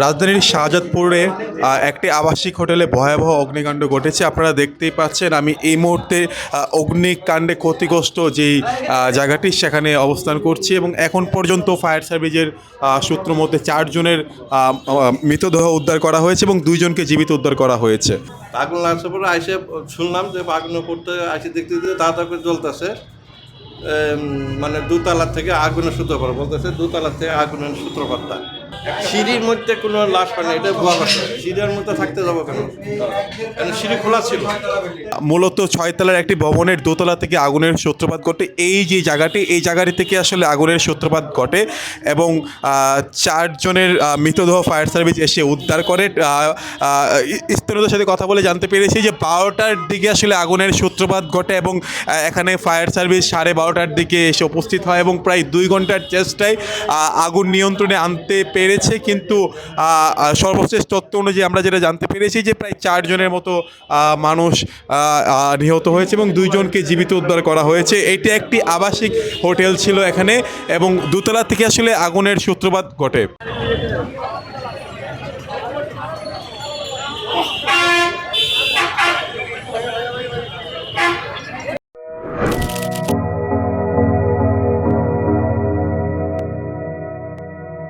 রাজধানীর শাহজাদপুরে একটি আবাসিক হোটেলে ভয়াবহ অগ্নিকাণ্ড ঘটেছে। আপনারা দেখতেই পাচ্ছেন, আমি এই মুহূর্তে অগ্নিকাণ্ডে ক্ষতিগ্রস্ত যেই জায়গাটি সেখানে অবস্থান করছি এবং এখন পর্যন্ত ফায়ার সার্ভিসের সূত্র মতে 4 জনের মৃতদেহ উদ্ধার করা হয়েছে এবং 2 জনকে জীবিত উদ্ধার করা হয়েছে। আগুন লাগছে পরে আইসে শুনলাম যে আগুন করতে আইসে দেখতে দেখতে তাড়াতাড়ি করে জ্বলতেছে। মানে দোতলা থেকে আগুনের সূত্রপাত বলতেছে, দোতলা থেকে আগুনের সূত্রপাতটা সিঁড়ির মধ্যে কোনো লাশ পায় না, এটা ভুয়া কথা। সিঁড়ির মধ্যে থাকতে যাবো কেন? কারণ সিঁড়ি খোলা ছিল। মূলত 6 তলার একটি ভবনের দোতলা থেকে আগুনের সূত্রপাত ঘটে। এই যে জায়গাটি, এই জায়গাটি থেকে আসলে আগুনের সূত্রপাত ঘটে এবং 4 জনের মৃতদেহ ফায়ার সার্ভিস এসে উদ্ধার করে। স্থানীয়দের সাথে কথা বলে জানতে পেরেছি যে 12টার দিকে আসলে আগুনের সূত্রপাত ঘটে এবং এখানে ফায়ার সার্ভিস 12:30টার দিকে এসে উপস্থিত হয় এবং প্রায় 2 ঘন্টার চেষ্টায় আগুন নিয়ন্ত্রণে আনতে পেরেছে। কিন্তু সর্বশেষ তথ্য অনুযায়ী আমরা যেটা জানতে পেরেছি যে প্রায় 4 জনের মতো মানুষ নিহত হয়েছে এবং 2 জনকে জীবিত উদ্ধার করা হয়েছে। এটি একটি আবাসিক হোটেল ছিল এখানে এবং দোতলা থেকে আসলে আগুনের সূত্রপাত ঘটে।